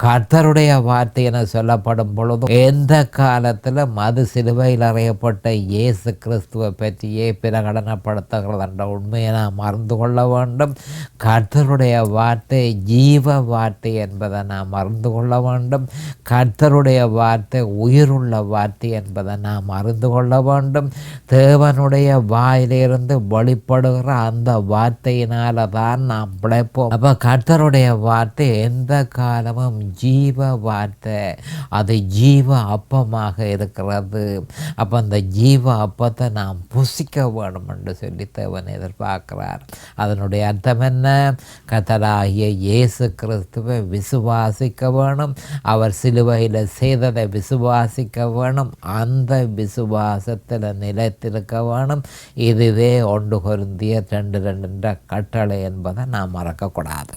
கர்த்தருடைய வார்த்தை என சொல்லப்படும் பொழுது எந்த காலத்திலும் அது சிலுவையில் அறையப்பட்ட இயேசு கிறிஸ்துவை பற்றியே பிரகடனப்படுத்துகிறது என்ற உண்மையை நாம் மறந்து கொள்ள வேண்டும். கர்த்தருடைய வார்த்தை ஜீவ வார்த்தை என்பதை நாம் மறந்து கொள்ள வேண்டும். கர்த்தருடைய வார்த்தை உயிருள்ள வார்த்தை என்பதை நாம் அறிந்து கொள்ள வேண்டும். தேவனுடைய வாயிலிருந்து வெளிப்படுகிற அந்த வார்த்தையினால தான் நாம் பிழைப்போம். அப்போ கர்த்தருடைய வார்த்தை எந்த காலமும் ஜீவ வார்த்தை, அது ஜீவ அப்பமாக இருக்கிறது. அப்போ அந்த ஜீவ அப்பத்தை நாம் புசிக்க வேணும் என்று சொல்லி தேவன் எதிர்பார்க்கிறார். அதனுடைய அர்த்தம் என்ன? கர்த்தராகிய இயேசு கிறிஸ்துவை விசுவாசிக்க வேணும். அவர் சிலுவையில் செய்ததை விசுவாசிக்க வேணும். அந்த விசுவாசத்தில் நிலைத்திருக்க வேணும். இதுவே 1 கொரிந்தியர் 2:2 கட்டளை என்பதை நாம் மறக்கக்கூடாது.